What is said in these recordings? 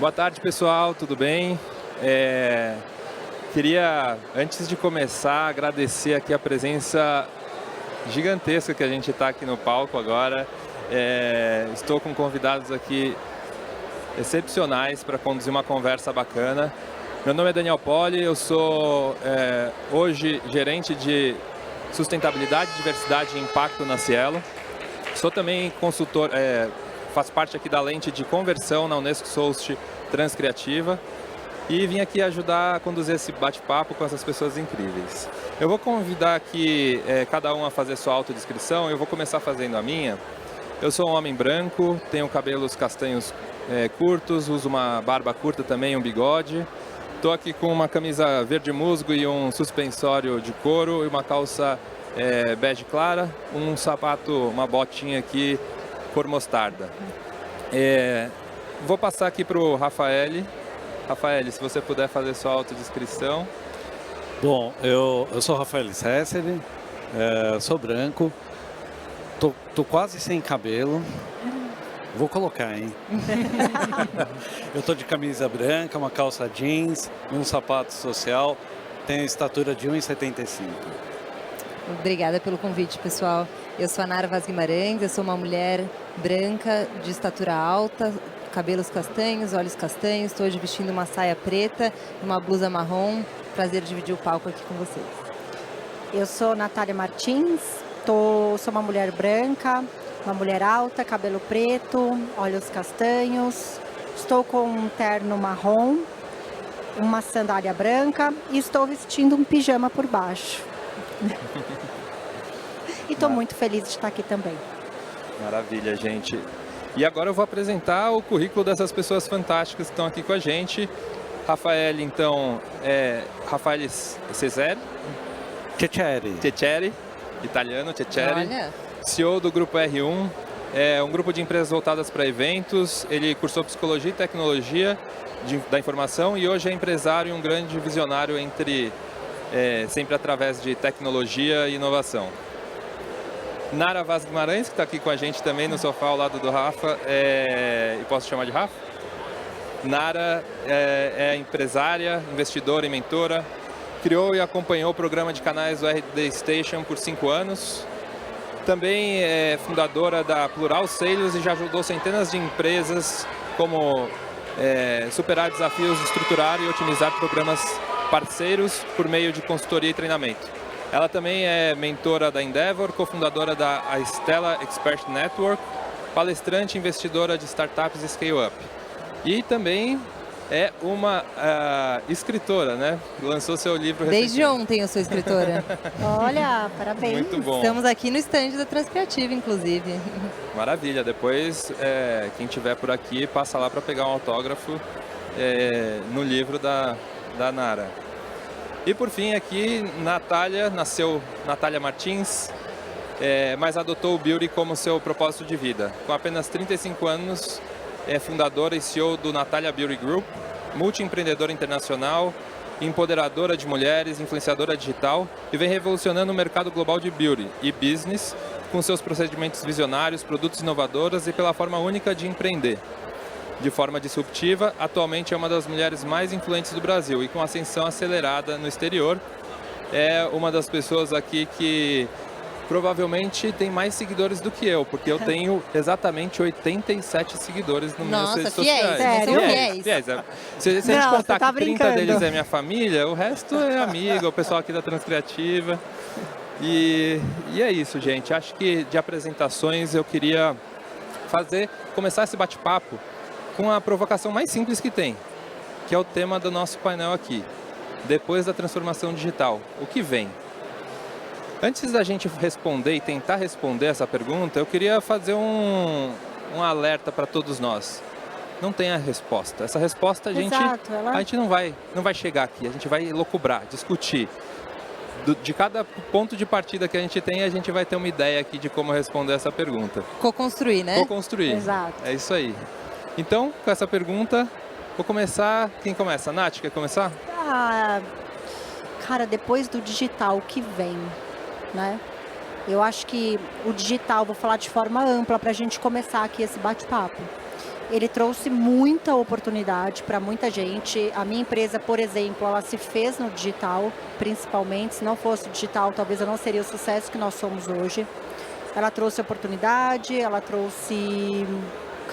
Boa tarde, pessoal, tudo bem? Queria, antes de começar, agradecer aqui a presença gigantesca que a gente está aqui no palco agora. Estou com convidados aqui excepcionais para conduzir uma conversa bacana. Meu nome é Daniel Poli, eu sou hoje gerente de sustentabilidade, diversidade e impacto na Cielo. Sou também consultor, faço parte aqui da lente de conversão na Unesco Soust Transcriativa e vim aqui ajudar a conduzir esse bate-papo com essas pessoas incríveis. Eu vou convidar aqui cada um a fazer sua autodescrição, eu vou começar fazendo a minha. Eu sou um homem branco, tenho cabelos castanhos curtos, uso uma barba curta também, um bigode. Estou aqui com uma camisa verde musgo e um suspensório de couro e uma calça bege clara, um sapato, uma botinha aqui cor mostarda. Vou passar aqui para o Rafael. Rafael, se você puder fazer sua autodescrição. Bom, eu sou Rafael Cesseri, sou branco, tô quase sem cabelo. Vou colocar, hein? Eu tô de camisa branca, uma calça jeans e um sapato social. Tenho a estatura de 1,75. Obrigada pelo convite, pessoal. Eu sou a Nara Vaz Guimarães, eu sou uma mulher branca, de estatura alta, cabelos castanhos, olhos castanhos. Estou hoje vestindo uma saia preta e uma blusa marrom. Prazer dividir o palco aqui com vocês. Eu sou Natália Martins, sou uma mulher branca, uma mulher alta, cabelo preto, olhos castanhos. Estou com um terno marrom, uma sandália branca e estou vestindo um pijama por baixo. E estou muito feliz de estar aqui também. Maravilha, gente. E agora eu vou apresentar o currículo dessas pessoas fantásticas que estão aqui com a gente. Rafael, então, Rafael Cesseri. Ceceri, italiano, Ceceri. Olha. CEO do Grupo R1, é um grupo de empresas voltadas para eventos. Ele cursou Psicologia e Tecnologia da Informação e hoje é empresário e um grande visionário sempre através de tecnologia e inovação. Nara Vaz Guimarães, que está aqui com a gente também no sofá ao lado do Rafa, e posso chamar de Rafa? Nara é empresária, investidora e mentora, criou e acompanhou o programa de canais do RD Station por 5 anos, também é fundadora da Plural Sales e já ajudou centenas de empresas como superar desafios, estruturar e otimizar programas parceiros por meio de consultoria e treinamento. Ela também é mentora da Endeavor, cofundadora da Stella Expert Network, palestrante e investidora de startups e scale-up. E também é uma escritora, né? Lançou seu livro recentemente. Desde ontem eu sou escritora. Olha, parabéns. Muito bom. Estamos aqui no stand da Transcriativa, inclusive. Maravilha. Depois, quem estiver por aqui, passa lá para pegar um autógrafo no livro da Nara. E por fim aqui, Natália Martins, mas adotou o Beauty como seu propósito de vida. Com apenas 35 anos, é fundadora e CEO do Natalia Beauty Group, multiempreendedora internacional, empoderadora de mulheres, influenciadora digital e vem revolucionando o mercado global de beauty e business com seus procedimentos visionários, produtos inovadores e pela forma única de empreender. De forma disruptiva, atualmente é uma das mulheres mais influentes do Brasil e com ascensão acelerada no exterior. É uma das pessoas aqui que provavelmente tem mais seguidores do que eu, porque eu tenho exatamente 87 seguidores no minhas redes sociais. Sério? Fiéis. Se a gente Não, contar você tá que 30 brincando. deles é minha família, o resto é amigo, o pessoal aqui da Transcriativa. E é isso, gente. Acho que de apresentações eu queria começar esse bate-papo com a provocação mais simples que tem, que é o tema do nosso painel aqui. Depois da transformação digital, o que vem? Antes da gente responder e tentar responder essa pergunta, eu queria fazer um alerta para todos nós. Não tem a resposta. Essa resposta a gente não vai chegar aqui, a gente vai elocubrar, discutir. De cada ponto de partida que a gente tem, a gente vai ter uma ideia aqui de como responder essa pergunta. Co-construir, né? Co-construir. Exato. É isso aí. Então, com essa pergunta, vou começar. Quem começa? Nath, quer começar? Cara, depois do digital, o que vem, né? Eu acho que o digital, vou falar de forma ampla para a gente começar aqui esse bate-papo. Ele trouxe muita oportunidade para muita gente. A minha empresa, por exemplo, ela se fez no digital, principalmente. Se não fosse o digital, talvez eu não seria o sucesso que nós somos hoje. Ela trouxe oportunidade, ela trouxe,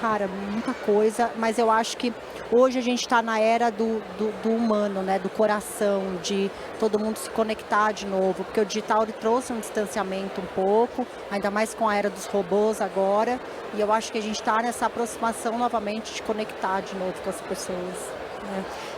cara, muita coisa. Mas eu acho que hoje a gente está na era do humano, né? Do coração, de todo mundo se conectar de novo. Porque o digital ele trouxe um distanciamento um pouco, ainda mais com a era dos robôs agora. E eu acho que a gente está nessa aproximação novamente de conectar de novo com as pessoas.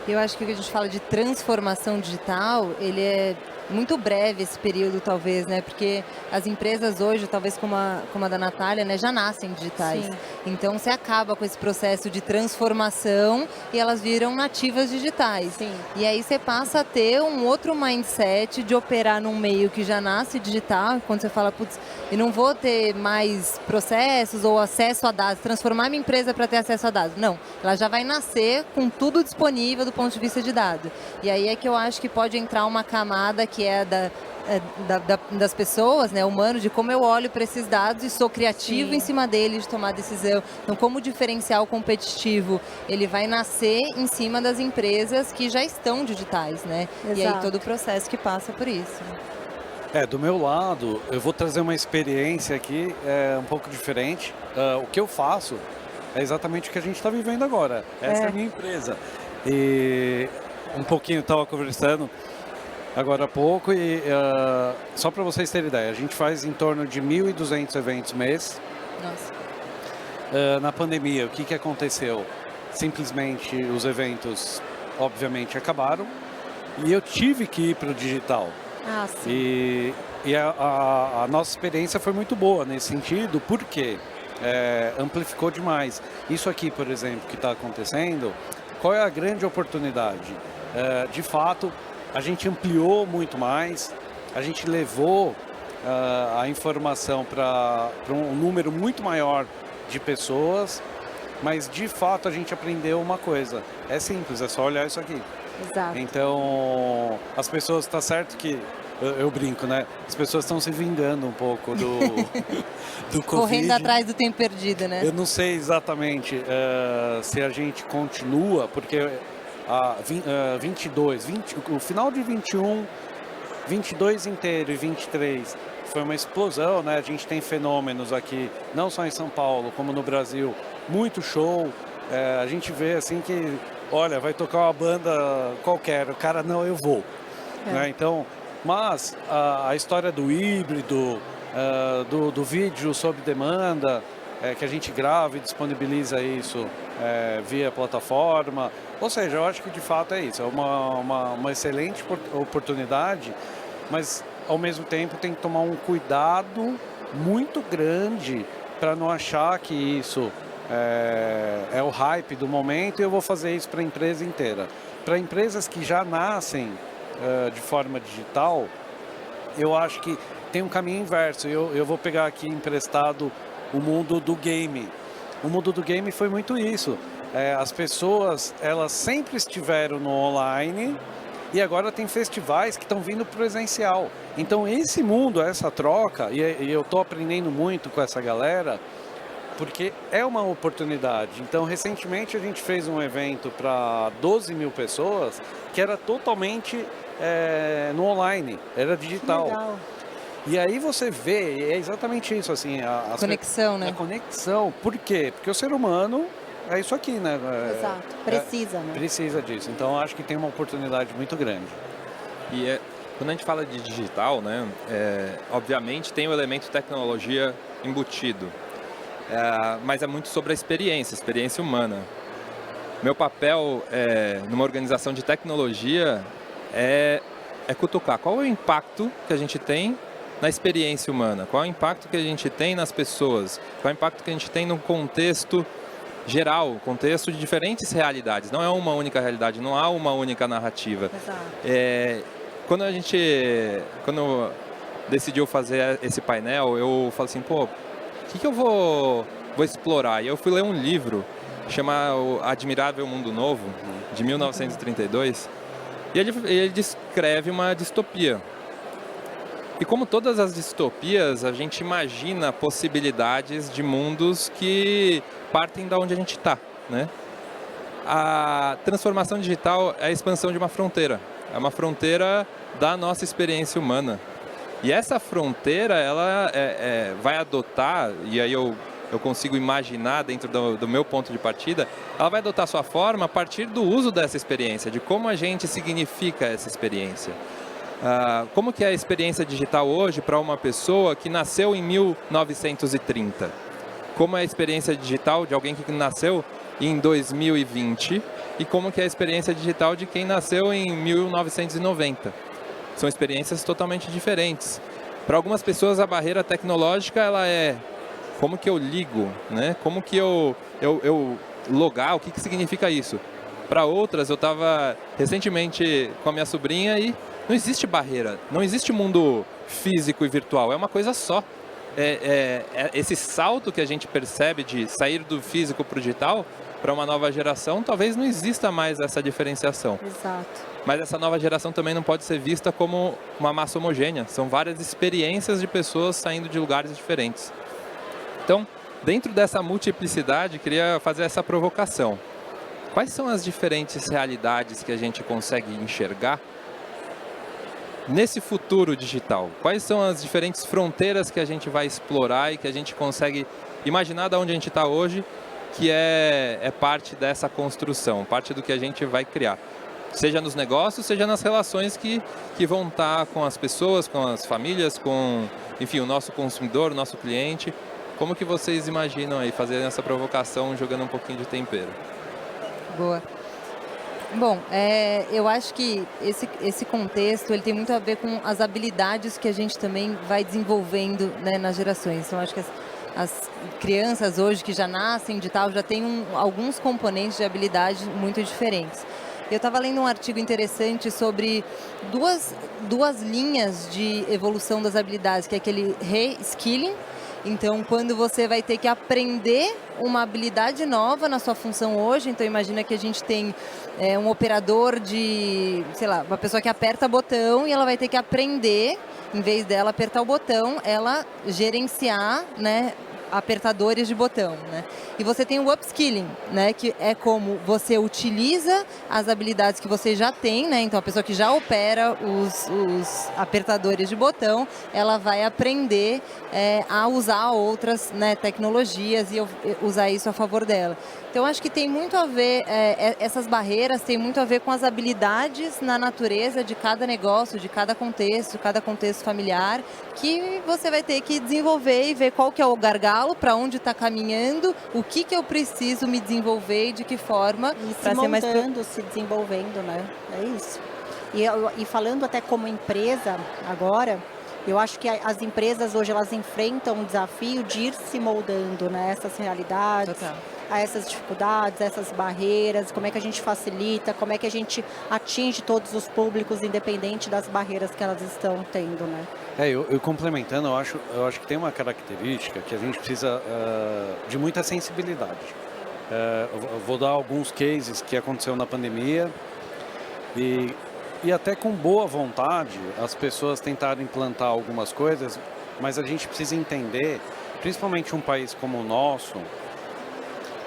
Eu acho que o que a gente fala de transformação digital, ele é muito breve esse período, talvez, né? Porque as empresas hoje, talvez como a da Natália, né, já nascem digitais. Sim. Então, você acaba com esse processo de transformação e elas viram nativas digitais. Sim. E aí você passa a ter um outro mindset de operar num meio que já nasce digital, quando você fala, putz, eu não vou ter mais processos ou acesso a dados, transformar minha empresa para ter acesso a dados. Não, ela já vai nascer com tudo disponível do ponto de vista de dados. E aí é que eu acho que pode entrar uma camada que é das pessoas, né, humano, de como eu olho para esses dados e sou criativo em cima deles, de tomar decisão. Então, como o diferencial competitivo, ele vai nascer em cima das empresas que já estão digitais, né? Exato. E aí todo o processo que passa por isso. Do meu lado, eu vou trazer uma experiência aqui um pouco diferente. O que eu faço é exatamente o que a gente está vivendo agora. Essa é a minha empresa. E um pouquinho estava conversando agora há pouco e só para vocês terem ideia, a gente faz em torno de 1.200 eventos mês. Nossa. Na pandemia, o que aconteceu? Simplesmente os eventos, obviamente, acabaram e eu tive que ir para o digital. Ah, sim. E a nossa experiência foi muito boa nesse sentido, porque amplificou demais. Isso aqui, por exemplo, que está acontecendo, qual é a grande oportunidade? De fato, a gente ampliou muito mais, a gente levou a informação para um número muito maior de pessoas, mas de fato a gente aprendeu uma coisa, é simples, é só olhar isso aqui. Exato. Então, as pessoas, tá certo que, eu brinco, né? As pessoas estão se vingando um pouco do Covid. Correndo atrás do tempo perdido, né? Eu não sei exatamente se a gente continua, porque 20, o final de 21, 22 inteiro e 23 foi uma explosão, né? A gente tem fenômenos aqui, não só em São Paulo, como no Brasil, muito show. A gente vê assim que, olha, vai tocar uma banda qualquer, o cara, não, eu vou. Né? Então, mas a história do híbrido, do vídeo sob demanda, que a gente grava e disponibiliza isso via plataforma. Ou seja, eu acho que de fato é isso, é uma excelente oportunidade, mas ao mesmo tempo tem que tomar um cuidado muito grande para não achar que isso é o hype do momento e eu vou fazer isso para a empresa inteira. Para empresas que já nascem de forma digital, eu acho que tem um caminho inverso. Eu vou pegar aqui emprestado o mundo do game. O mundo do game foi muito isso. As pessoas, elas sempre estiveram no online e agora tem festivais que estão vindo presencial. Então esse mundo, essa troca, e eu estou aprendendo muito com essa galera, porque é uma oportunidade. Então recentemente a gente fez um evento para 12 mil pessoas que era totalmente no online, era digital. Legal. E aí você vê, é exatamente isso, assim... Conexão, né? A conexão. Por quê? Porque o ser humano é isso aqui, né? Exato. Precisa, né? Precisa disso. Então, eu acho que tem uma oportunidade muito grande. E quando a gente fala de digital, né, obviamente tem o elemento tecnologia embutido. Mas é muito sobre a experiência humana. Meu papel numa organização de tecnologia é cutucar qual é o impacto que a gente tem na experiência humana, qual é o impacto que a gente tem nas pessoas, qual é o impacto que a gente tem no contexto geral, contexto de diferentes realidades. Não é uma única realidade, não há uma única narrativa. Exato. Quando eu decidiu fazer esse painel, eu falei assim, pô, o que eu vou explorar? E eu fui ler um livro chamado Admirável Mundo Novo, de 1932, e ele descreve uma distopia. E como todas as distopias, a gente imagina possibilidades de mundos que partem da onde a gente está. né? A transformação digital é a expansão de uma fronteira. É uma fronteira da nossa experiência humana. E essa fronteira, ela vai adotar, e aí eu consigo imaginar dentro do meu ponto de partida, ela vai adotar sua forma a partir do uso dessa experiência, de como a gente significa essa experiência. Como que é a experiência digital hoje para uma pessoa que nasceu em 1930? Como é a experiência digital de alguém que nasceu em 2020? E como que é a experiência digital de quem nasceu em 1990? São experiências totalmente diferentes. Para algumas pessoas, a barreira tecnológica ela é como que eu ligo, né? Como que eu logar, o que significa isso? Para outras, eu estava recentemente com a minha sobrinha e não existe barreira, não existe mundo físico e virtual, é uma coisa só. Esse salto que a gente percebe de sair do físico para o digital, para uma nova geração, talvez não exista mais essa diferenciação. Exato. Mas essa nova geração também não pode ser vista como uma massa homogênea. São várias experiências de pessoas saindo de lugares diferentes. Então, dentro dessa multiplicidade, queria fazer essa provocação. Quais são as diferentes realidades que a gente consegue enxergar nesse futuro digital? Quais são as diferentes fronteiras que a gente vai explorar e que a gente consegue imaginar de onde a gente está hoje, que é parte dessa construção, parte do que a gente vai criar? Seja nos negócios, seja nas relações que vão estar com as pessoas, com as famílias, com, enfim, o nosso consumidor, o nosso cliente. Como que vocês imaginam aí fazerem essa provocação, jogando um pouquinho de tempero? Boa. Bom, eu acho que esse contexto ele tem muito a ver com as habilidades que a gente também vai desenvolvendo, né, nas gerações. Então, acho que as crianças hoje que já nascem digital já têm alguns componentes de habilidade muito diferentes. Eu estava lendo um artigo interessante sobre duas linhas de evolução das habilidades, que é aquele reskilling. Então, quando você vai ter que aprender uma habilidade nova na sua função hoje, então imagina que a gente tem um operador de, sei lá, uma pessoa que aperta botão e ela vai ter que aprender, em vez dela apertar o botão, ela gerenciar, né, apertadores de botão, né? E você tem o upskilling, né, que é como você utiliza as habilidades que você já tem, né? Então a pessoa que já opera os apertadores de botão, ela vai aprender a usar outras, né, tecnologias e usar isso a favor dela. Então acho que tem muito a ver, essas barreiras têm muito a ver com as habilidades na natureza de cada negócio, de cada contexto familiar, que você vai ter que desenvolver e ver qual que é o gargalo, para onde está caminhando, o que eu preciso me desenvolver e de que forma. E se desenvolvendo, né? É isso. E falando até como empresa agora, eu acho que as empresas hoje elas enfrentam um desafio de ir se moldando, né? Essas realidades. Total. A essas dificuldades, essas barreiras, como é que a gente facilita, como é que a gente atinge todos os públicos, independente das barreiras que elas estão tendo, né? Eu complementando, eu acho que tem uma característica que a gente precisa de muita sensibilidade. Eu vou dar alguns cases que aconteceu na pandemia e até com boa vontade as pessoas tentaram implantar algumas coisas, mas a gente precisa entender, principalmente um país como o nosso,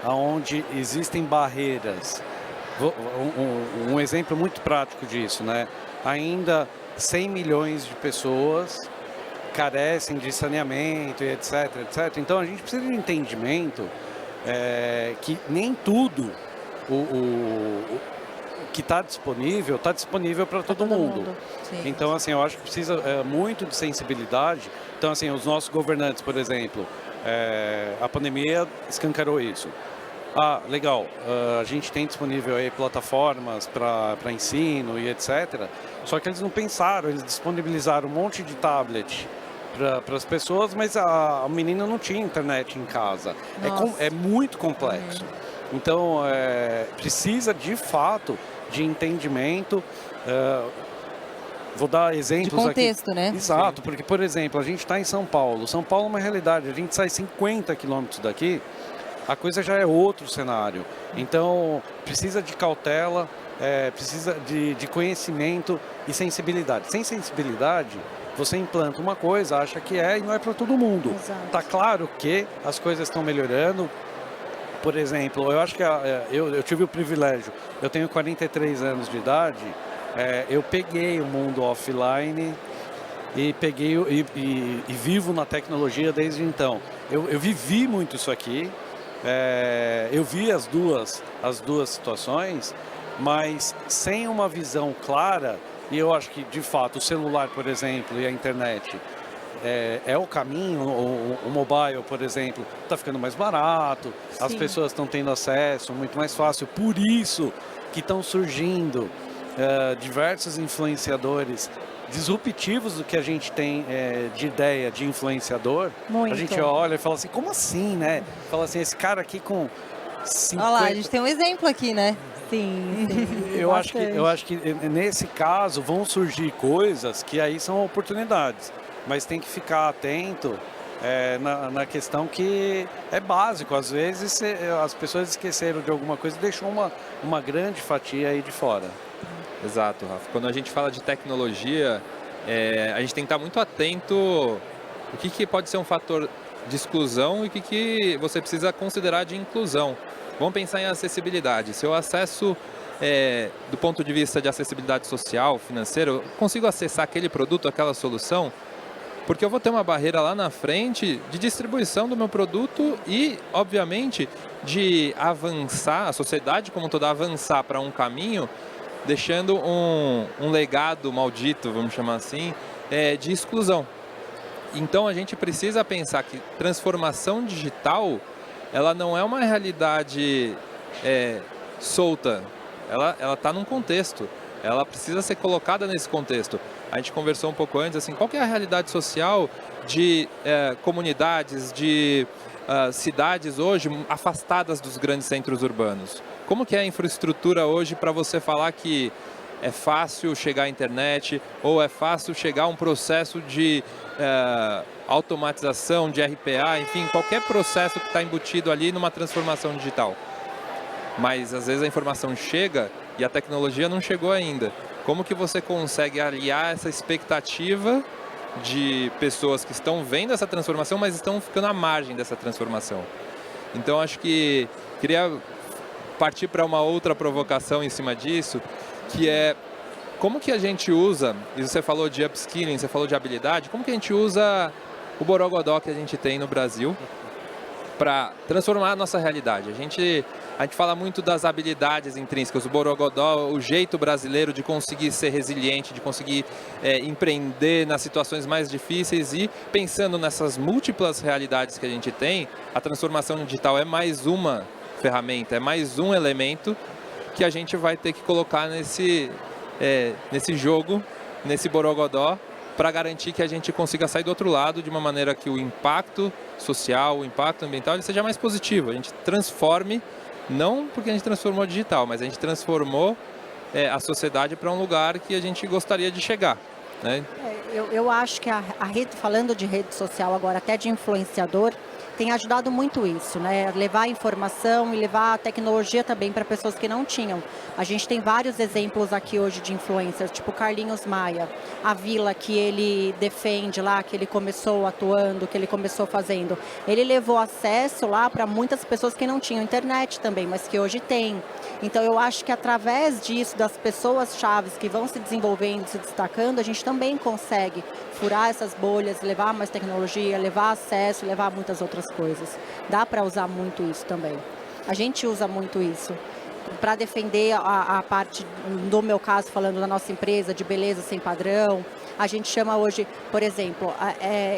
onde existem barreiras. Um exemplo muito prático disso, né? Ainda 100 milhões de pessoas carecem de saneamento, e etc, etc. Então a gente precisa de um entendimento que nem tudo o que está disponível para todo mundo. Então, assim, eu acho que precisa muito de sensibilidade. Então, assim, os nossos governantes, por exemplo, a pandemia escancarou isso. Legal, a gente tem disponível aí plataformas para ensino e etc. Só que eles não pensaram, eles disponibilizaram um monte de tablet para as pessoas, mas a menina não tinha internet em casa. É muito complexo. Então, precisa de fato de entendimento. Vou dar exemplos de contexto, aqui. Né? Exato, porque, por exemplo, a gente está em São Paulo. São Paulo é uma realidade. A gente sai 50 quilômetros daqui, a coisa já é outro cenário. Então, precisa de cautela, precisa de conhecimento e sensibilidade. Sem sensibilidade, você implanta uma coisa, acha que e não é para todo mundo. Está claro que as coisas estão melhorando. por exemplo, eu acho que eu tive o privilégio, eu tenho 43 anos de idade, eu peguei o mundo offline e vivo na tecnologia desde então. Eu vivi muito isso aqui, eu vi as duas situações, mas sem uma visão clara, e eu acho que, de fato, o celular, por exemplo, e a internet é o caminho. O mobile, por exemplo, está ficando mais barato, Sim. As pessoas estão tendo acesso muito mais fácil, por isso que estão surgindo diversos influenciadores disruptivos do que a gente tem de ideia de influenciador. Muito. A gente olha e fala assim, como assim, né? Fala assim, esse cara aqui com 50... Olha lá, a gente tem um exemplo aqui, né? Sim, sim. Eu acho que nesse caso vão surgir coisas que aí são oportunidades, mas tem que ficar atento na questão que é básico. Às vezes as pessoas esqueceram de alguma coisa e deixou uma grande fatia aí de fora. Exato, Rafa. Quando a gente fala de tecnologia, a gente tem que estar muito atento o que pode ser um fator de exclusão e o que você precisa considerar de inclusão. Vamos pensar em acessibilidade. Se eu acesso, do ponto de vista de acessibilidade social, financeira, eu consigo acessar aquele produto, aquela solução, porque eu vou ter uma barreira lá na frente de distribuição do meu produto e, obviamente, de avançar, a sociedade como toda avançar para um caminho, deixando um legado maldito, vamos chamar assim, de exclusão. Então a gente precisa pensar que transformação digital, ela não é uma realidade solta, ela está num contexto, ela precisa ser colocada nesse contexto. A gente conversou um pouco antes, assim, qual que é a realidade social de comunidades, de cidades hoje afastadas dos grandes centros urbanos? Como que é a infraestrutura hoje para você falar que é fácil chegar à internet ou é fácil chegar a um processo de automatização, de RPA, enfim, qualquer processo que está embutido ali numa transformação digital? Mas às vezes a informação chega e a tecnologia não chegou ainda. Como que você consegue aliar essa expectativa de pessoas que estão vendo essa transformação, mas estão ficando à margem dessa transformação? Então acho que queria partir para uma outra provocação em cima disso, que é como que a gente usa, e você falou de upskilling, você falou de habilidade, como que a gente usa o borogodó que a gente tem no Brasil para transformar a nossa realidade? A gente fala muito das habilidades intrínsecas, o borogodó, o jeito brasileiro de conseguir ser resiliente, de conseguir empreender nas situações mais difíceis, e pensando nessas múltiplas realidades que a gente tem, a transformação digital é mais uma ferramenta, é mais um elemento que a gente vai ter que colocar nesse jogo, nesse borogodó, para garantir que a gente consiga sair do outro lado de uma maneira que o impacto social, o impacto ambiental, ele seja mais positivo. A gente transforme, não porque a gente transformou digital, mas a gente transformou a sociedade para um lugar que a gente gostaria de chegar, né? Eu acho que a rede, falando de rede social agora, até de influenciador, tem ajudado muito isso, né? Levar informação e levar a tecnologia também para pessoas que não tinham. A gente tem vários exemplos aqui hoje de influencers, tipo Carlinhos Maia, a Vila que ele defende lá, que ele começou atuando, que ele começou fazendo. Ele levou acesso lá para muitas pessoas que não tinham internet também, mas que hoje tem. Então eu acho que através disso, das pessoas chaves que vão se desenvolvendo, se destacando, a gente também consegue furar essas bolhas, levar mais tecnologia, levar acesso, levar muitas outras coisas. Dá para usar muito isso também. A gente usa muito isso para defender a parte, no meu caso, falando da nossa empresa, de beleza sem padrão. A gente chama hoje, por exemplo,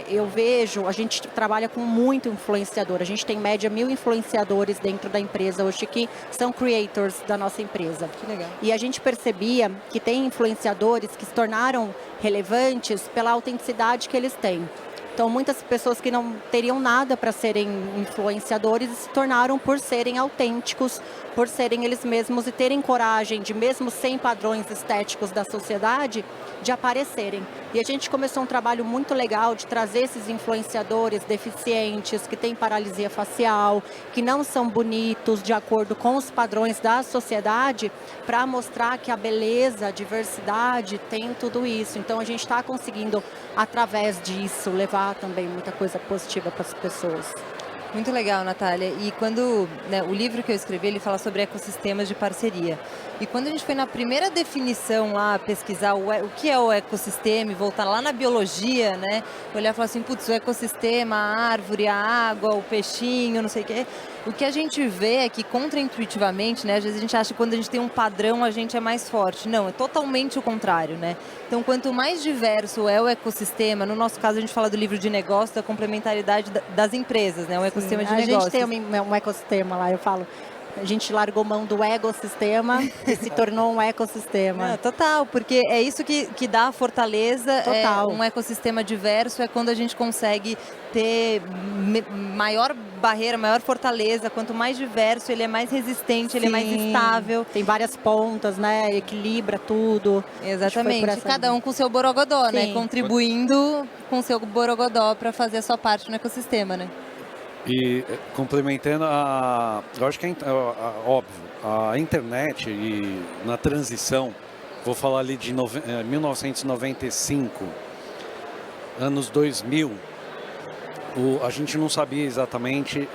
eu vejo, a gente trabalha com muito influenciador. A gente tem, em média, 1.000 influenciadores dentro da empresa hoje que são creators da nossa empresa. Que legal. E a gente percebia que tem influenciadores que se tornaram relevantes pela autenticidade que eles têm. Então, muitas pessoas que não teriam nada para serem influenciadores se tornaram por serem autênticos, por serem eles mesmos e terem coragem de, mesmo sem padrões estéticos da sociedade, de aparecerem. E a gente começou um trabalho muito legal de trazer esses influenciadores deficientes, que têm paralisia facial, que não são bonitos de acordo com os padrões da sociedade, para mostrar que a beleza, a diversidade tem tudo isso. Então a gente está conseguindo, através disso, levar também muita coisa positiva para as pessoas. Muito legal, Natália. E quando, né, o livro que eu escrevi, ele fala sobre ecossistemas de parceria. E quando a gente foi na primeira definição lá, pesquisar o que é o ecossistema e voltar lá na biologia, né? Olhar e falar assim, putz, o ecossistema, a árvore, a água, o peixinho, não sei o quê. O que a gente vê é que, contraintuitivamente, né? Às vezes a gente acha que quando a gente tem um padrão, a gente é mais forte. Não, é totalmente o contrário, né? Então, quanto mais diverso é o ecossistema, no nosso caso a gente fala do livro de negócio, da complementaridade das empresas, né? O ecossistema de negócios. A gente tem um ecossistema lá, eu falo. A gente largou mão do ecossistema e se tornou um ecossistema. Não, total, porque é isso que dá a fortaleza. Total. Um ecossistema diverso é quando a gente consegue ter maior barreira, maior fortaleza. Quanto mais diverso, ele é mais resistente, ele é mais estável. Tem várias pontas, né? Equilibra tudo. Exatamente. Cada um com seu borogodó, né? Contribuindo com seu borogodó para fazer a sua parte no ecossistema, né? E complementando, eu acho que óbvio, a internet e na transição, vou falar ali de 1995, anos 2000, a gente não sabia exatamente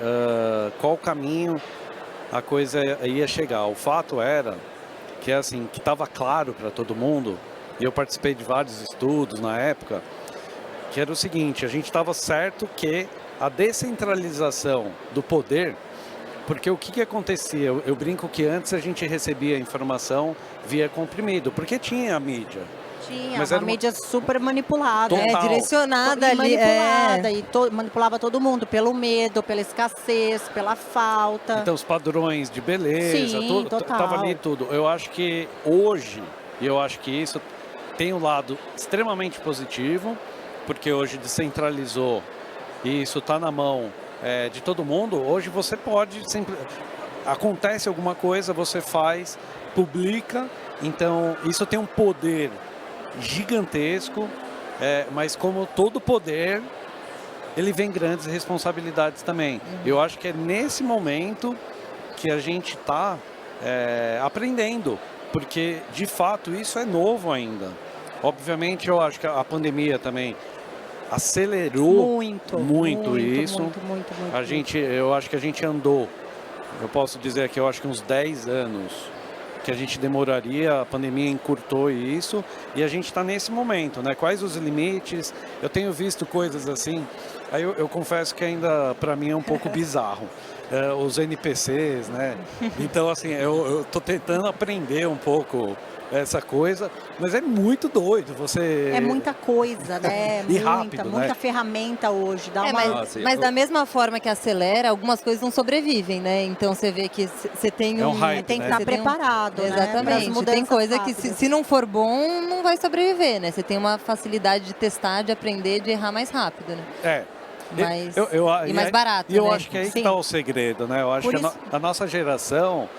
qual caminho a coisa ia chegar. O fato era que assim, que estava claro para todo mundo, e eu participei de vários estudos na época, que era o seguinte, a gente estava certo que a descentralização do poder, porque o que acontecia? Eu brinco que antes a gente recebia a informação via comprimido, porque tinha a mídia. Tinha, mas uma mídia super manipulada. Direcionada ali. Manipulada, e manipulava todo mundo pelo medo, pela escassez, pela falta. Então, os padrões de beleza, tava ali tudo. Eu acho que hoje, e eu acho que isso tem um lado extremamente positivo, porque hoje descentralizou e isso está na mão de todo mundo. Hoje você pode, acontece alguma coisa, você faz, publica, então isso tem um poder gigantesco, mas como todo poder, ele vem grandes responsabilidades também. Eu acho que é nesse momento que a gente está aprendendo, porque de fato isso é novo ainda. Obviamente eu acho que a pandemia também acelerou muito isso. Eu acho que a gente andou, eu posso dizer que eu acho que uns 10 anos que a gente demoraria, a pandemia encurtou isso, e a gente está nesse momento, né? Quais os limites? Eu tenho visto coisas assim, aí eu confesso que ainda para mim é um pouco bizarro. Os NPCs, né? Então assim, eu tô tentando aprender um pouco essa coisa, mas é muito doido. É muita coisa, né? E rápido, muita ferramenta hoje. Mas da mesma forma que acelera, algumas coisas não sobrevivem, né? Então você vê que você tem hype, tem que estar preparado, exatamente. Né? Tem coisa que se não for bom, não vai sobreviver, né? Você tem uma facilidade de testar, de aprender, de errar mais rápido, né? E mais barato, E eu né? acho que aí que está o segredo, né? Eu acho que a nossa geração,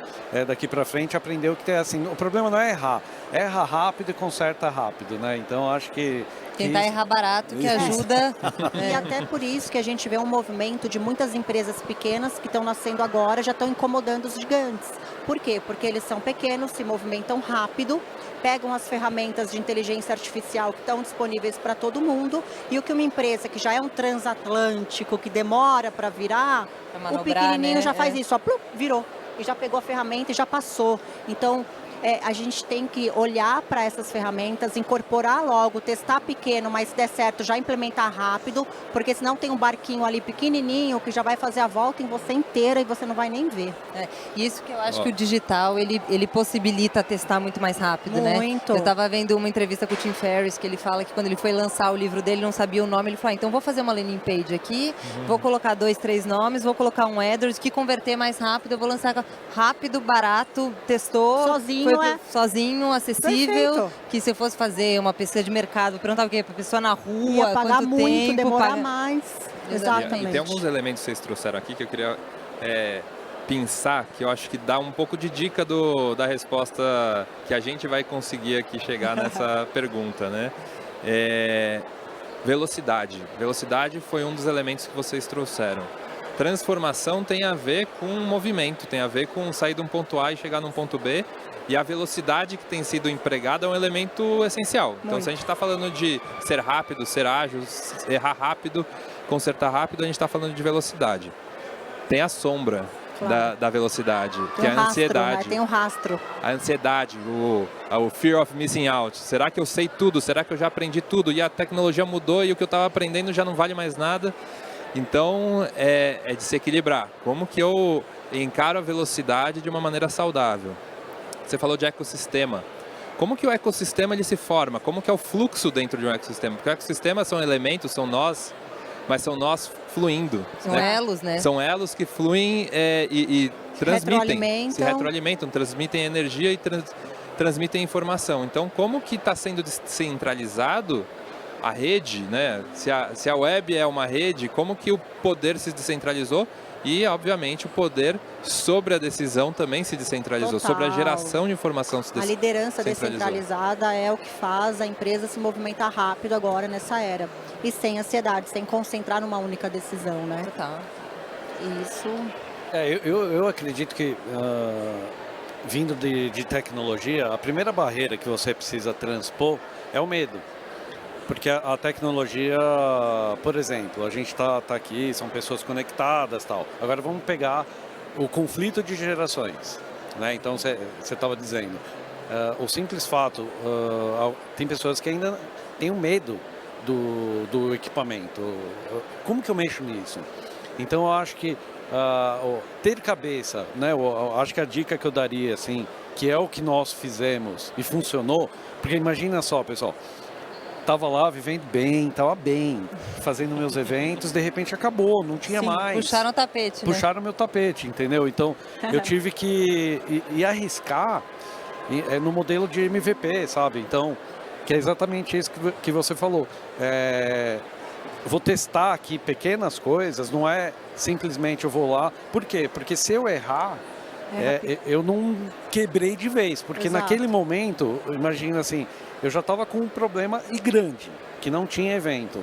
daqui para frente, aprendeu que assim, o problema não é errar. Erra rápido e conserta rápido, né? Então, eu acho que... Tentar errar barato, que ajuda. E até por isso que a gente vê um movimento de muitas empresas pequenas que estão nascendo agora, já estão incomodando os gigantes. Por quê? Porque eles são pequenos, se movimentam rápido, pegam as ferramentas de inteligência artificial que estão disponíveis para todo mundo, e o que uma empresa que já é um transatlântico, que demora para virar, o pequenininho já faz isso, virou, e já pegou a ferramenta e já passou. Então, a gente tem que olhar para essas ferramentas, incorporar logo, testar pequeno, mas se der certo, já implementar rápido, porque senão tem um barquinho ali pequenininho que já vai fazer a volta em você inteira e você não vai nem ver. Isso que eu acho que o digital, ele possibilita testar muito mais rápido, né? Eu estava vendo uma entrevista com o Tim Ferriss, que ele fala que quando ele foi lançar o livro dele, não sabia o nome, ele falou, então vou fazer uma landing page aqui, vou colocar 2, 3 nomes, vou colocar um AdWords, que converter mais rápido, eu vou lançar rápido, barato, testou. Sozinho, acessível. Perfeito. Que se eu fosse fazer uma pesquisa de mercado, perguntar o quê? Para a pessoa na rua, ia pagar quanto muito, tempo, demorar mais. Exatamente. E tem alguns elementos que vocês trouxeram aqui que eu queria pensar, que eu acho que dá um pouco de dica da resposta que a gente vai conseguir aqui chegar nessa pergunta, né? Velocidade. Velocidade foi um dos elementos que vocês trouxeram. Transformação tem a ver com movimento, tem a ver com sair de um ponto A e chegar num ponto B. E a velocidade que tem sido empregada é um elemento essencial. Então, se a gente está falando de ser rápido, ser ágil, errar rápido, consertar rápido, a gente está falando de velocidade. tem a sombra da velocidade, que é a rastro, ansiedade. Né? Tem um rastro. A ansiedade, o fear of missing out. Será que eu sei tudo? Será que eu já aprendi tudo? E a tecnologia mudou e o que eu estava aprendendo já não vale mais nada? Então, é de se equilibrar. Como que eu encaro a velocidade de uma maneira saudável? Você falou de ecossistema. Como que o ecossistema ele se forma? Como que é o fluxo dentro de um ecossistema? Porque o ecossistema são elementos, são nós, mas são nós fluindo. São elos, né? São elos que fluem e transmitem, se retroalimentam, transmitem energia e transmitem informação. Então, como que está sendo descentralizado a rede, né? Se a web é uma rede, como que o poder se descentralizou? E, obviamente, o poder sobre a decisão também se descentralizou, Total. Sobre a geração de informação se descentralizou. A liderança descentralizada é o que faz a empresa se movimentar rápido agora nessa era. E sem ansiedade, sem concentrar numa única decisão, né? Total. Isso. Eu acredito que, vindo de tecnologia, a primeira barreira que você precisa transpor é o medo. Porque a tecnologia, por exemplo, a gente está aqui, são pessoas conectadas e tal. Agora vamos pegar o conflito de gerações, né? Então você estava dizendo, o simples fato, tem pessoas que ainda têm um medo do equipamento. Como que eu mexo nisso? Então eu acho que ter cabeça, né? Eu acho que a dica que eu daria, assim, que é o que nós fizemos e funcionou, porque imagina só, pessoal, estava lá vivendo bem, estava bem, fazendo meus eventos, de repente acabou, não tinha mais. Puxaram o tapete, Puxaram meu tapete, entendeu? Então eu tive que ir arriscar no modelo de MVP, sabe? Então, que é exatamente isso que você falou. Vou testar aqui pequenas coisas, não é simplesmente eu vou lá. Por quê? Porque se eu errar, eu não quebrei de vez. Porque naquele momento, imagina assim, eu já estava com um problema grande, que não tinha evento.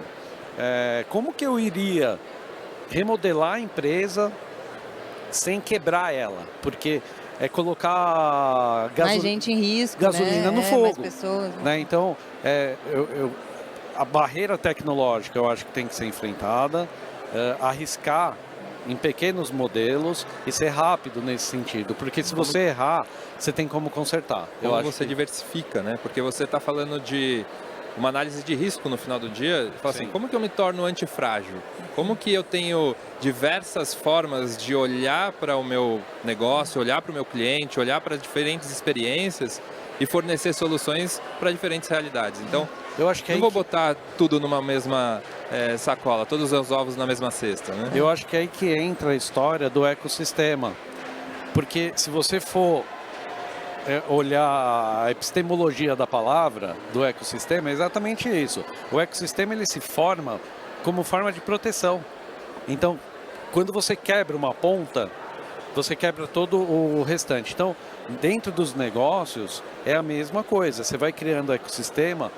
Como que eu iria remodelar a empresa sem quebrar ela? Porque é colocar mais gente em risco, gasolina no fogo. Mais pessoas, né? Então, a barreira tecnológica eu acho que tem que ser enfrentada, arriscar em pequenos modelos e ser rápido nesse sentido, porque se você errar, você tem como consertar. Como você diversifica, né? Porque você está falando de uma análise de risco no final do dia, fala assim, como que eu me torno antifrágil? Como que eu tenho diversas formas de olhar para o meu negócio, olhar para o meu cliente, olhar para diferentes experiências e fornecer soluções para diferentes realidades. Então, eu acho que não vou botar tudo numa mesma sacola, todos os ovos na mesma cesta, né? Eu acho que é aí que entra a história do ecossistema. Porque se você for olhar a epistemologia da palavra do ecossistema, é exatamente isso. O ecossistema ele se forma como forma de proteção. Então, quando você quebra uma ponta, você quebra todo o restante. Então, dentro dos negócios, é a mesma coisa. Você vai criando o ecossistema,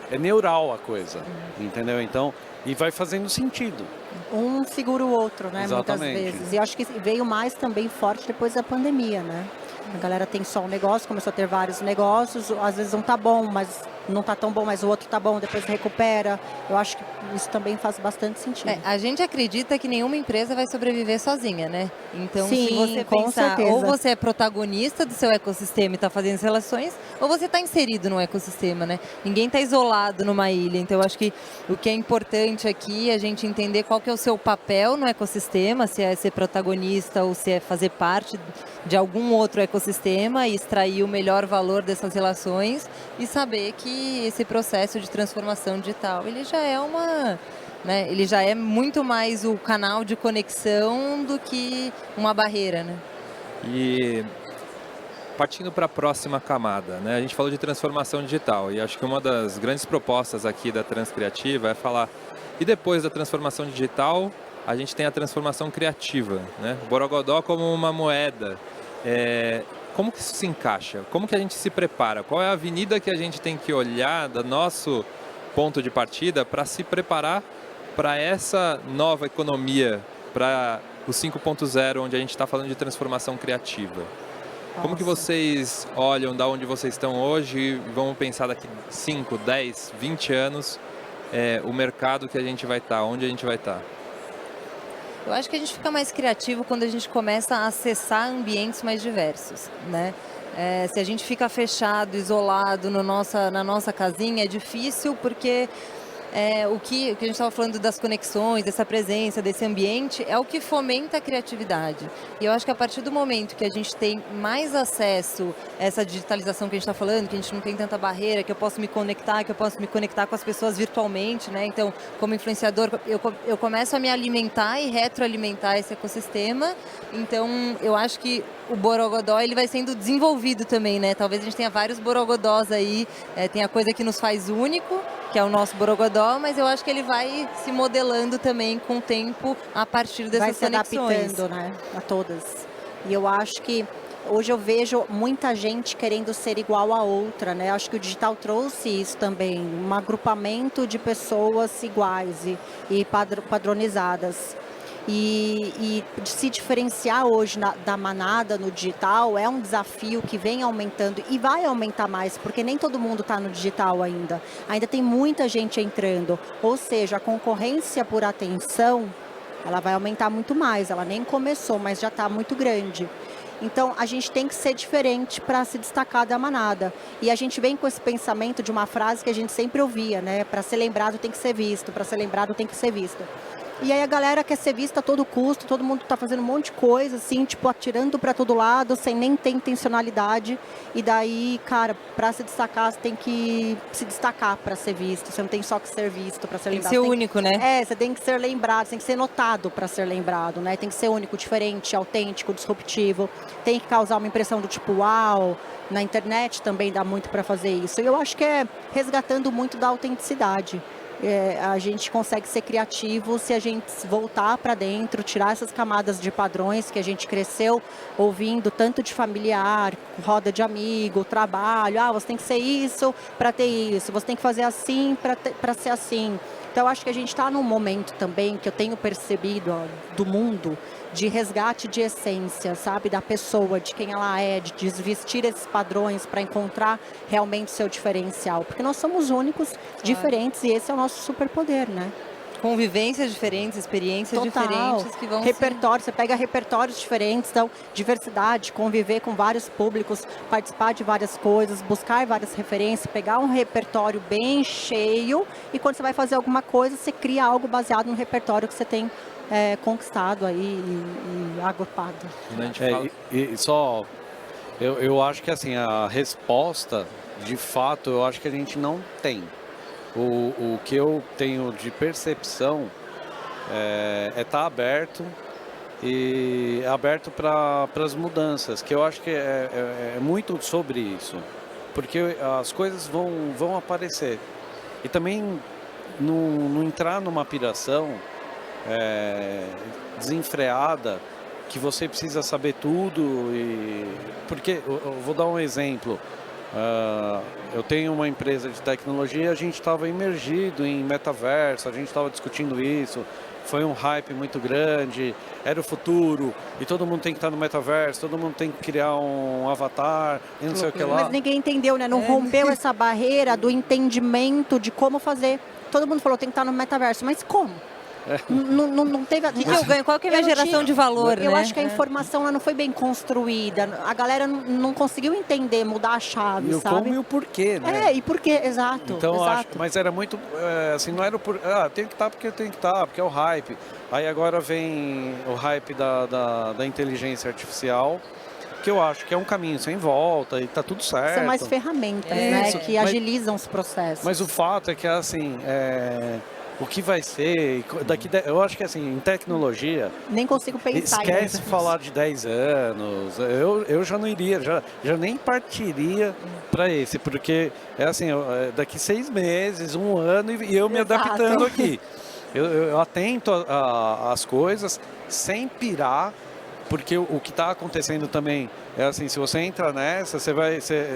é neural a coisa, entendeu? Então, e vai fazendo sentido. Um segura o outro, né? Exatamente. Muitas vezes. E eu acho que veio mais também forte depois da pandemia, né? A galera tem só um negócio, começou a ter vários negócios, às vezes não tá bom, mas não tá tão bom, mas o outro tá bom, depois recupera. Eu acho que isso também faz bastante sentido. A gente acredita que nenhuma empresa vai sobreviver sozinha, né? Então, sim, se você com pensar, certeza. ou você é protagonista do seu ecossistema e está fazendo as relações, ou você está inserido no ecossistema, né? Ninguém está isolado numa ilha. Então, eu acho que o que é importante aqui é a gente entender qual que é o seu papel no ecossistema, se é ser protagonista ou se é fazer parte de algum outro ecossistema e extrair o melhor valor dessas relações e saber que esse processo de transformação digital, ele já é ele já é muito mais o canal de conexão do que uma barreira, né? E partindo para a próxima camada, né? A gente falou de transformação digital e acho que uma das grandes propostas aqui da Transcriativa é falar, e depois da transformação digital, a gente tem a transformação criativa, né? O Borogodó como uma moeda. Como que isso se encaixa? Como que a gente se prepara? Qual é a avenida que a gente tem que olhar do nosso ponto de partida para se preparar para essa nova economia, para o 5.0, onde a gente está falando de transformação criativa? Como que vocês olham da onde vocês estão hoje e vão pensar daqui 5, 10, 20 anos o mercado que a gente vai estar, onde a gente vai estar? Eu acho que a gente fica mais criativo quando a gente começa a acessar ambientes mais diversos, né? Se a gente fica fechado, isolado na nossa casinha, é difícil porque o que a gente estava falando das conexões, dessa presença, desse ambiente, é o que fomenta a criatividade. E eu acho que a partir do momento que a gente tem mais acesso a essa digitalização que a gente está falando, que a gente não tem tanta barreira, que eu posso me conectar, com as pessoas virtualmente, né? Então, como influenciador, eu começo a me alimentar e retroalimentar esse ecossistema. Então, eu acho que o Borogodó ele vai sendo desenvolvido também, né? Talvez a gente tenha vários Borogodós aí, tem a coisa que nos faz único, que é o nosso Borogodó, mas eu acho que ele vai se modelando também com o tempo a partir dessas conexões. Vai se adaptando, né, a todas. E eu acho que hoje eu vejo muita gente querendo ser igual a outra, né? Eu acho que o digital trouxe isso também, um agrupamento de pessoas iguais e padronizadas. E se diferenciar hoje da manada no digital é um desafio que vem aumentando e vai aumentar mais, porque nem todo mundo está no digital ainda. Ainda tem muita gente entrando, ou seja, a concorrência por atenção, ela vai aumentar muito mais. Ela nem começou, mas já está muito grande. Então, a gente tem que ser diferente para se destacar da manada. E a gente vem com esse pensamento de uma frase que a gente sempre ouvia, né? Para ser lembrado tem que ser visto, para ser lembrado tem que ser visto. E aí a galera quer ser vista a todo custo, todo mundo está fazendo um monte de coisa, assim, tipo, atirando para todo lado, sem nem ter intencionalidade. E daí, cara, para se destacar, você tem que se destacar para ser visto. Você não tem só que ser visto para ser lembrado. Tem que ser único, né? Você tem que ser lembrado, você tem que ser notado para ser lembrado, né? Tem que ser único, diferente, autêntico, disruptivo. Tem que causar uma impressão do tipo, uau. Na internet também dá muito para fazer isso. E eu acho que é resgatando muito da autenticidade. A gente consegue ser criativo se a gente voltar para dentro, tirar essas camadas de padrões que a gente cresceu ouvindo, tanto de familiar, roda de amigo, trabalho. Você tem que ser isso para ter isso, você tem que fazer assim para ser assim. Então, eu acho que a gente está num momento também que eu tenho percebido do mundo de resgate de essência, sabe? Da pessoa, de quem ela é, de desvestir esses padrões para encontrar realmente o seu diferencial. Porque nós somos únicos, diferentes, e esse é o nosso superpoder, né? Convivências diferentes, experiências diferentes que vão... Repertório, você pega repertórios diferentes, então, diversidade, conviver com vários públicos, participar de várias coisas, buscar várias referências, pegar um repertório bem cheio e quando você vai fazer alguma coisa, você cria algo baseado no repertório que você tem conquistado aí e agrupado. Eu acho que assim, a resposta, de fato, eu acho que a gente não tem. O que eu tenho de percepção é estar aberto e aberto para as mudanças, que eu acho que é muito sobre isso, porque as coisas vão aparecer. E também não entrar numa piração desenfreada, que você precisa saber tudo. Porque eu vou dar um exemplo. Eu tenho uma empresa de tecnologia, a gente estava imergido em metaverso, a gente estava discutindo isso, foi um hype muito grande, era o futuro, e todo mundo tem que estar no metaverso, todo mundo tem que criar um avatar, e não sei o que lá. Mas ninguém entendeu, né? Não rompeu essa barreira do entendimento de como fazer. Todo mundo falou, tem que estar no metaverso, mas como? Não teve... O que eu ganho? Qual que é a minha geração de valor, Eu né? acho que a informação ela não foi bem construída. A galera não conseguiu entender, mudar a chave, sabe? Como e o porquê, né? E porquê, exato. Então, exato. acho, mas era muito, assim, não era por... tem que estar porque eu tenho que estar, porque é o hype. Aí agora vem o hype da inteligência artificial, que eu acho que é um caminho sem volta e tá tudo certo. São mais ferramentas, né? Que agilizam os processos. Mas o fato é que, assim... O que vai ser, eu acho que assim, em tecnologia... Nem consigo pensar. Esquece falar de 10 anos, eu já não iria, já nem partiria para esse, porque é assim, daqui 6 meses, 1 ano e eu me adaptando aqui. Eu atento às coisas sem pirar, porque o que está acontecendo também é assim, se você entra nessa,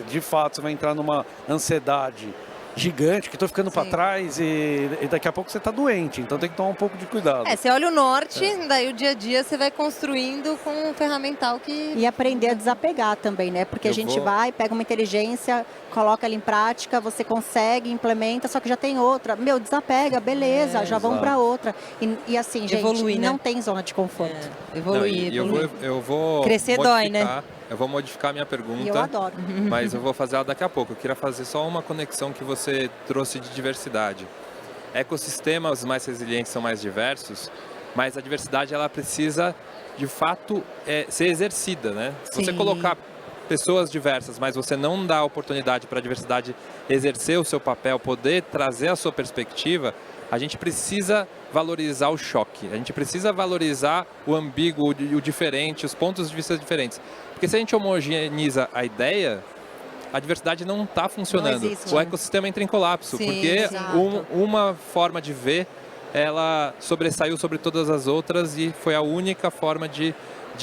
de fato, você vai entrar numa ansiedade gigante, que estou ficando para Sim. trás e daqui a pouco você está doente, então tem que tomar um pouco de cuidado. Você olha o norte, daí o dia a dia você vai construindo com um ferramental que... E aprender a desapegar também, né? Porque a gente vai, pega uma inteligência, coloca ela em prática, você consegue, implementa, só que já tem outra. Meu, desapega, beleza, já vamos para outra. E assim, gente, Evoluir, né? não tem zona de conforto. Evoluir, evoluir. Eu vou Crescer dói, né? Eu vou modificar a minha pergunta. E eu adoro. Mas eu vou fazer ela daqui a pouco. Eu queria fazer só uma conexão que você trouxe de diversidade. Ecossistemas mais resilientes são mais diversos, mas a diversidade ela precisa, de fato, ser exercida, né? Se você Sim. colocar pessoas diversas, mas você não dá oportunidade para a diversidade exercer o seu papel, poder trazer a sua perspectiva, a gente precisa valorizar o choque, a gente precisa valorizar o ambíguo, o diferente, os pontos de vista diferentes. Porque se a gente homogeneiza a ideia, a diversidade não está funcionando. Não existe, o né? ecossistema entra em colapso, Sim, porque exato. uma forma de ver, ela sobressaiu sobre todas as outras e foi a única forma de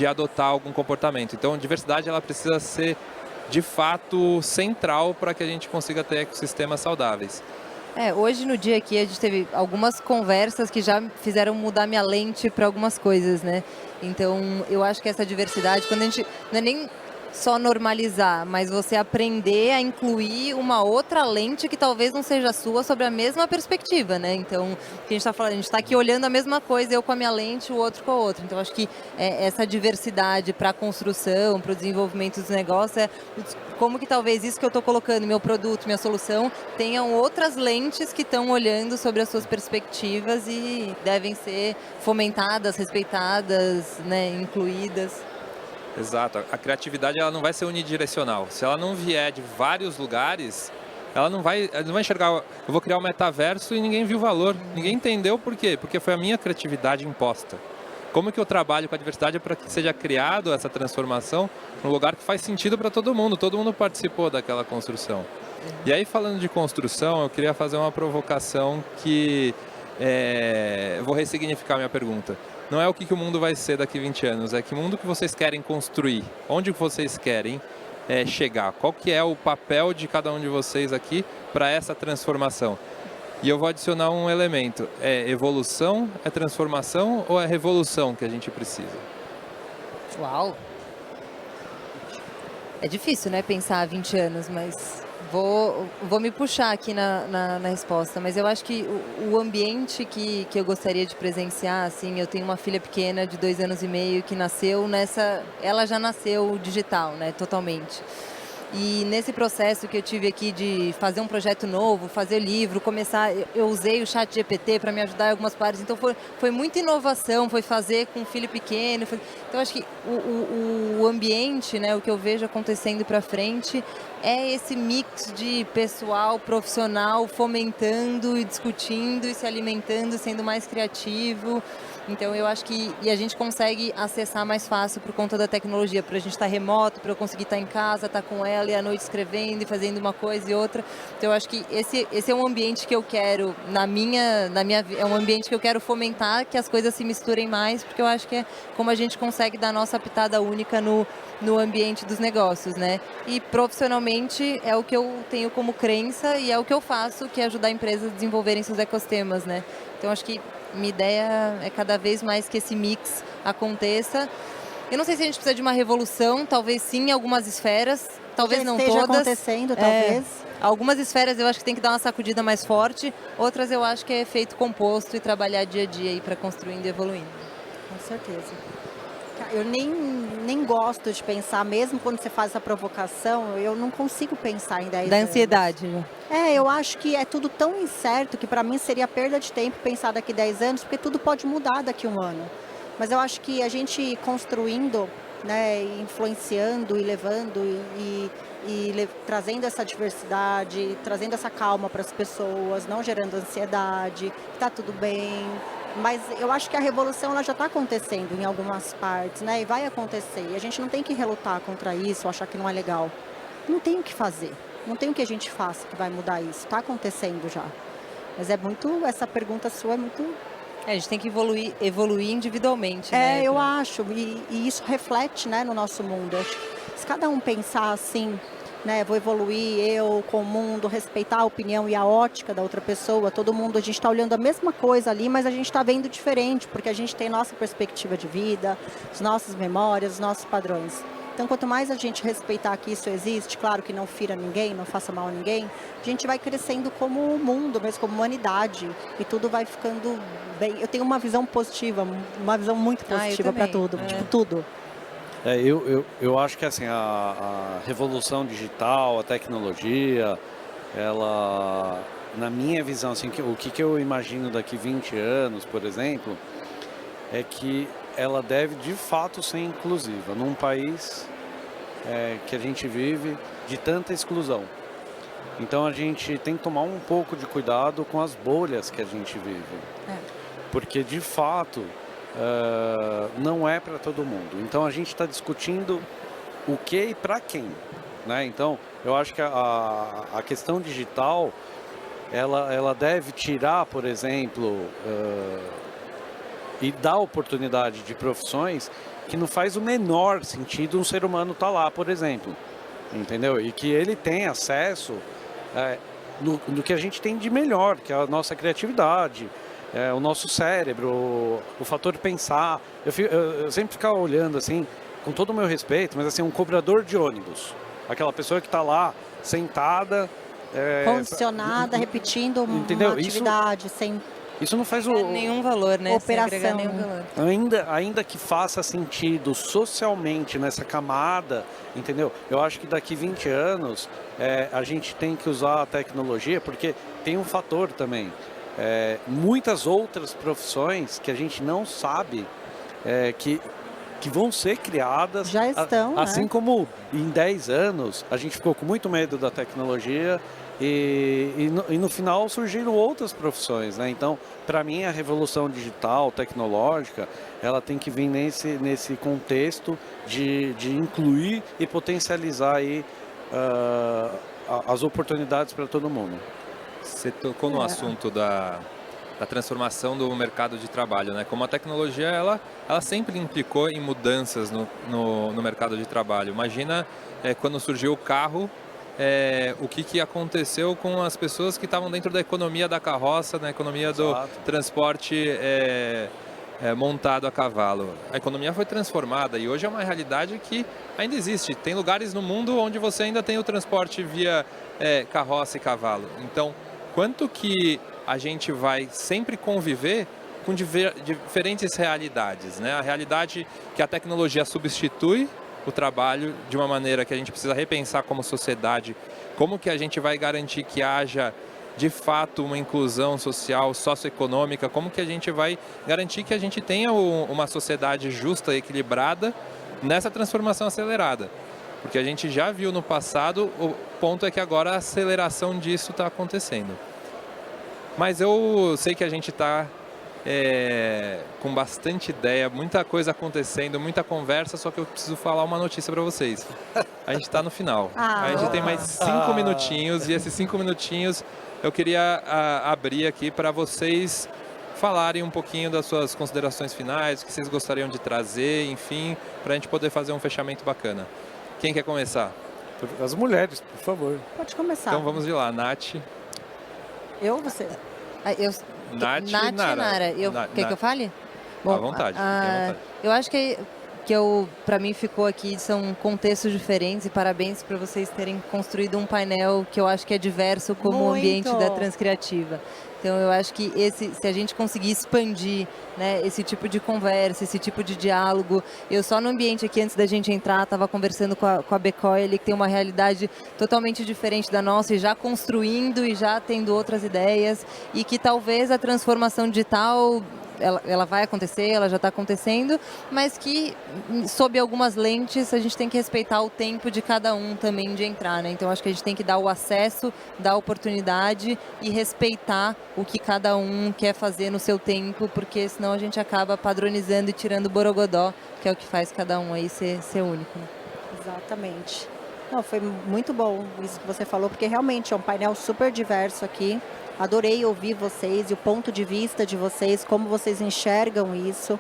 adotar algum comportamento. Então, a diversidade ela precisa ser, de fato, central para que a gente consiga ter ecossistemas saudáveis. Hoje no dia aqui a gente teve algumas conversas que já fizeram mudar minha lente para algumas coisas, né? Então, eu acho que essa diversidade, quando a gente não é nem só normalizar, mas você aprender a incluir uma outra lente que talvez não seja sua sobre a mesma perspectiva, né? Então, o que a gente está falando, a gente está aqui olhando a mesma coisa, eu com a minha lente, o outro com a outra. Então, acho que essa diversidade para a construção, para o desenvolvimento dos negócios, como que talvez isso que eu estou colocando, meu produto, minha solução, tenham outras lentes que estão olhando sobre as suas perspectivas e devem ser fomentadas, respeitadas, né, incluídas. Exato. A criatividade ela não vai ser unidirecional. Se ela não vier de vários lugares, ela não vai enxergar. Eu vou criar um metaverso e ninguém viu o valor. Ninguém entendeu por quê? Porque foi a minha criatividade imposta. Como que eu trabalho com a diversidade para que seja criado essa transformação num lugar que faz sentido para todo mundo participou daquela construção. E aí, falando de construção, eu queria fazer uma provocação que eu vou ressignificar minha pergunta. Não é o que o mundo vai ser daqui 20 anos, é que mundo que vocês querem construir, onde vocês querem chegar, qual que é o papel de cada um de vocês aqui para essa transformação. E eu vou adicionar um elemento, é evolução, é transformação ou é revolução que a gente precisa? Uau! É difícil, né, pensar há 20 anos, mas vou me puxar aqui na resposta. Mas eu acho que o ambiente que eu gostaria de presenciar, assim, eu tenho uma filha pequena de 2 anos e meio que nasceu ela já nasceu digital, né, totalmente. E nesse processo que eu tive aqui de fazer um projeto novo, fazer livro, eu usei o ChatGPT para me ajudar em algumas partes, então foi muita inovação, foi fazer com um filho pequeno. Então acho que o ambiente, né, o que eu vejo acontecendo para frente é esse mix de pessoal, profissional, fomentando e discutindo e se alimentando, sendo mais criativo. Então eu acho que a gente consegue acessar mais fácil por conta da tecnologia, para a gente estar remoto, para eu conseguir estar em casa, estar com ela e à noite escrevendo e fazendo uma coisa e outra. Então eu acho que esse é um ambiente que eu quero é um ambiente que eu quero fomentar, que as coisas se misturem mais, porque eu acho que é como a gente consegue dar a nossa pitada única no ambiente dos negócios, né? E profissionalmente é o que eu tenho como crença e é o que eu faço, que é ajudar empresas a desenvolverem seus ecossistemas, né? Então acho que minha ideia é cada vez mais que esse mix aconteça. Eu não sei se a gente precisa de uma revolução, talvez sim em algumas esferas, talvez não todas. Esteja acontecendo, talvez. Algumas esferas eu acho que tem que dar uma sacudida mais forte, outras eu acho que é efeito composto e trabalhar dia a dia aí para construindo e evoluindo. Com certeza. Eu nem gosto de pensar, mesmo quando você faz essa provocação, eu não consigo pensar em 10 anos. Da ansiedade, né? Eu acho que é tudo tão incerto que para mim seria perda de tempo pensar daqui 10 anos, porque tudo pode mudar daqui 1 ano. Mas eu acho que a gente construindo, né, influenciando e levando trazendo essa diversidade, trazendo essa calma para as pessoas, não gerando ansiedade, está tudo bem. Mas eu acho que a revolução ela já está acontecendo em algumas partes, né? E vai acontecer. E a gente não tem que relutar contra isso, achar que não é legal. Não tem o que fazer. Não tem o que a gente faça que vai mudar isso. Está acontecendo já. Mas essa pergunta sua é muito... A gente tem que evoluir individualmente, né? Eu acho. E isso reflete, né, no nosso mundo. Eu acho que se cada um pensar assim, né? Vou evoluir eu com o mundo, respeitar a opinião e a ótica da outra pessoa. Todo mundo, a gente está olhando a mesma coisa ali, mas a gente está vendo diferente, porque a gente tem nossa perspectiva de vida, as nossas memórias, os nossos padrões. Então, quanto mais a gente respeitar que isso existe, claro que não fira ninguém, não faça mal a ninguém, a gente vai crescendo como mundo, mesmo como humanidade, e tudo vai ficando bem. Eu tenho uma visão positiva, uma visão muito positiva para tudo, tipo, tudo. Eu acho que assim, a revolução digital, a tecnologia, ela, na minha visão, assim, o que eu imagino daqui 20 anos, por exemplo, é que ela deve de fato ser inclusiva num país que a gente vive de tanta exclusão. Então a gente tem que tomar um pouco de cuidado com as bolhas que a gente vive, porque de fato não é para todo mundo. Então a gente está discutindo o que e para quem, né? Então eu acho que a questão digital ela deve tirar, por exemplo, e dar oportunidade de profissões que não faz o menor sentido um ser humano estar lá, por exemplo, entendeu? E que ele tem acesso no que a gente tem de melhor, que é a nossa criatividade, o nosso cérebro, o fator pensar. Eu sempre ficava olhando assim, com todo o meu respeito, mas assim, um cobrador de ônibus, aquela pessoa que está lá sentada, condicionada, repetindo uma atividade sem... Isso não faz nenhum valor, né? Operação. Nenhum valor. Ainda que faça sentido socialmente nessa camada, entendeu? Eu acho que daqui 20 anos a gente tem que usar a tecnologia, porque tem um fator também. Muitas outras profissões que a gente não sabe que vão ser criadas. Já estão, assim né? como em 10 anos a gente ficou com muito medo da tecnologia. E no final surgiram outras profissões, né? Então, para mim, a revolução digital, tecnológica, ela tem que vir nesse contexto de incluir e potencializar aí, as oportunidades para todo mundo. Você tocou no assunto da transformação do mercado de trabalho, né? Como a tecnologia, ela sempre implicou em mudanças no mercado de trabalho. Imagina quando surgiu o carro, o que aconteceu com as pessoas que estavam dentro da economia da carroça, na economia do transporte montado a cavalo. A economia foi transformada e hoje é uma realidade que ainda existe. Tem lugares no mundo onde você ainda tem o transporte via carroça e cavalo. Então, quanto que a gente vai sempre conviver com diferentes realidades, né? A realidade que a tecnologia substitui o trabalho de uma maneira que a gente precisa repensar como sociedade, como que a gente vai garantir que haja de fato uma inclusão social, socioeconômica, como que a gente vai garantir que a gente tenha uma sociedade justa e equilibrada nessa transformação acelerada. Porque a gente já viu no passado, o ponto é que agora a aceleração disso está acontecendo. Mas eu sei que a gente está com bastante ideia, muita coisa acontecendo, muita conversa, só que eu preciso falar uma notícia para vocês. A gente está no final. A gente tem mais 5 minutinhos e esses 5 minutinhos eu queria abrir aqui para vocês falarem um pouquinho das suas considerações finais, o que vocês gostariam de trazer, enfim, para a gente poder fazer um fechamento bacana. Quem quer começar? As mulheres, por favor. Pode começar. Então vamos de lá, Nath. Eu ou você? Nath e Nara. Quer que eu fale? Bom, à vontade. Eu acho que para mim ficou aqui, são contextos diferentes e parabéns para vocês terem construído um painel que eu acho que é diverso como o ambiente da Transcriativa. Então eu acho que se a gente conseguir expandir, né, esse tipo de conversa, esse tipo de diálogo, eu só no ambiente aqui antes da gente entrar estava conversando com a Becoyle, que tem uma realidade totalmente diferente da nossa e já construindo e já tendo outras ideias e que talvez a transformação digital ela vai acontecer, ela já está acontecendo, mas que sob algumas lentes a gente tem que respeitar o tempo de cada um também de entrar, né? Então acho que a gente tem que dar o acesso, dar a oportunidade e respeitar o que cada um quer fazer no seu tempo, porque senão a gente acaba padronizando e tirando o borogodó, que é o que faz cada um aí ser único. Né? Exatamente. Não, foi muito bom isso que você falou, porque realmente é um painel super diverso aqui. Adorei ouvir vocês e o ponto de vista de vocês, como vocês enxergam isso.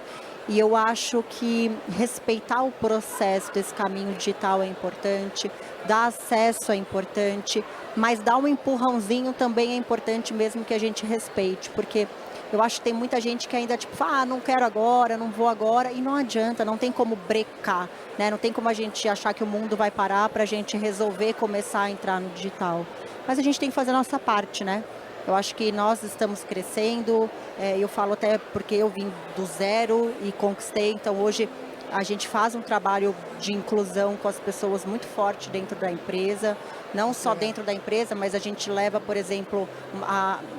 E eu acho que respeitar o processo desse caminho digital é importante, dar acesso é importante, mas dar um empurrãozinho também é importante mesmo que a gente respeite, porque eu acho que tem muita gente que ainda tipo, não quero agora, não vou agora, e não adianta, não tem como brecar, né? Não tem como a gente achar que o mundo vai parar para a gente resolver começar a entrar no digital. Mas a gente tem que fazer a nossa parte, né? Eu acho que nós estamos crescendo, eu falo até porque eu vim do zero e conquistei, então hoje a gente faz um trabalho de inclusão com as pessoas muito forte dentro da empresa, não só dentro da empresa, mas a gente leva, por exemplo,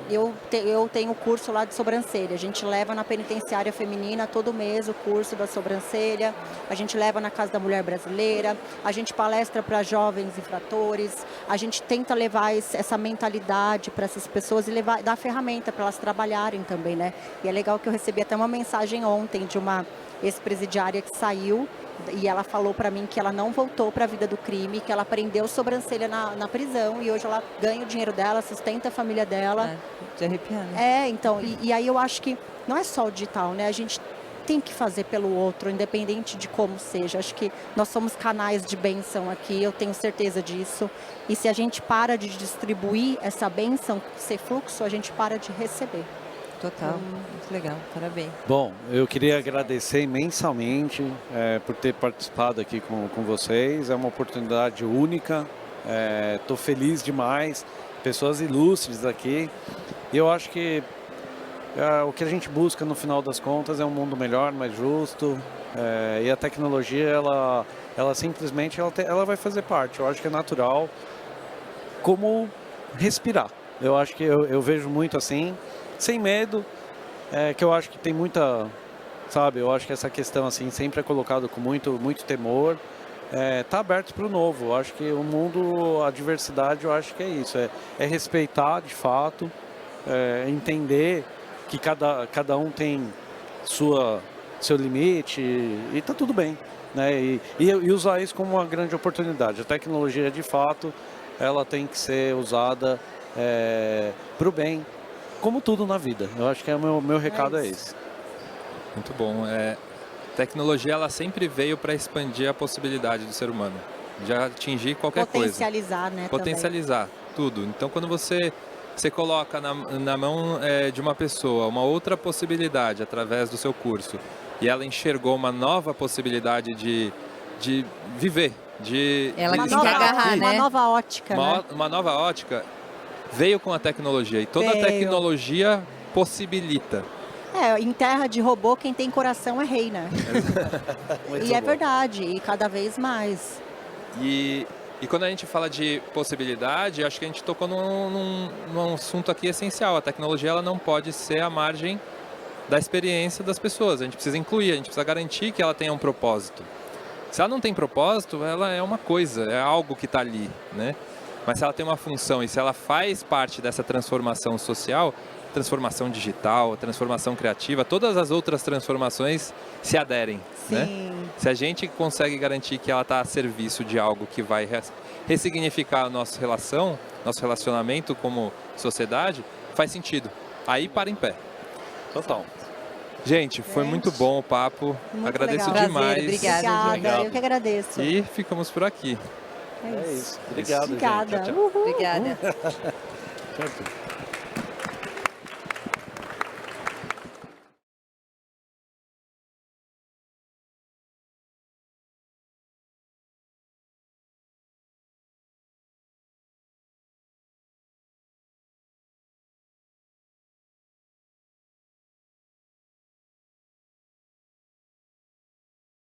eu tenho um curso lá de sobrancelha, a gente leva na penitenciária feminina todo mês o curso da sobrancelha, a gente leva na Casa da Mulher Brasileira, a gente palestra para jovens infratores, a gente tenta levar essa mentalidade para essas pessoas e dar ferramenta para elas trabalharem também, né? E é legal que eu recebi até uma mensagem ontem de uma ex-presidiária que saiu e ela falou para mim que ela não voltou para a vida do crime, que ela aprendeu sobrancelha na prisão e hoje ela ganha o dinheiro dela, sustenta a família dela. De arrepiar, né? Então, e aí eu acho que não é só o digital, né? A gente tem que fazer pelo outro, independente de como seja. Acho que nós somos canais de bênção aqui, eu tenho certeza disso. E se a gente para de distribuir essa bênção, ser fluxo, a gente para de receber. Total, muito legal, parabéns. Bom, eu queria agradecer imensamente por ter participado aqui com vocês. É uma oportunidade única. Estou feliz demais. Pessoas ilustres aqui. E eu acho que o que a gente busca no final das contas é um mundo melhor, mais justo. E a tecnologia, ela simplesmente ela vai fazer parte. Eu acho que é natural, como respirar. Eu acho que eu vejo muito assim. Sem medo, que eu acho que tem muita, sabe, eu acho que essa questão assim sempre é colocado com muito temor, tá aberto para o novo. Eu acho que o mundo, a diversidade, eu acho que é isso, é respeitar de fato, entender que cada um tem seu limite e tá tudo bem, né? E usar isso como uma grande oportunidade. A tecnologia, de fato, ela tem que ser usada para o bem. Como tudo na vida. Eu acho que o meu recado é esse. Muito bom. Tecnologia, ela sempre veio para expandir a possibilidade do ser humano, de atingir qualquer coisa. Potencializar, né? Potencializar tudo. Então, quando você coloca na mão de uma pessoa uma outra possibilidade através do seu curso, e ela enxergou uma nova possibilidade de viver, ela de quis agarrar, né? Uma nova ótica, né? Uma nova ótica veio com a tecnologia, e toda a tecnologia possibilita. Em terra de robô, quem tem coração é rei, né? E é verdade, e cada vez mais. E quando a gente fala de possibilidade, acho que a gente tocou num assunto aqui essencial. A tecnologia, ela não pode ser à margem da experiência das pessoas. A gente precisa incluir, a gente precisa garantir que ela tenha um propósito. Se ela não tem propósito, ela é uma coisa, é algo que está ali, né? Mas se ela tem uma função e se ela faz parte dessa transformação social, transformação digital, transformação criativa, todas as outras transformações se aderem. Sim. Né? Se a gente consegue garantir que ela está a serviço de algo que vai ressignificar a nossa relação, nosso relacionamento como sociedade, faz sentido. Aí para em pé. Total. Gente, foi muito bom o papo. Muito Agradeço legal. demais. Obrigada, eu que agradeço. E ficamos por aqui. É isso. Obrigado, Obrigada. gente. Tchau, tchau. Obrigada. Tchau.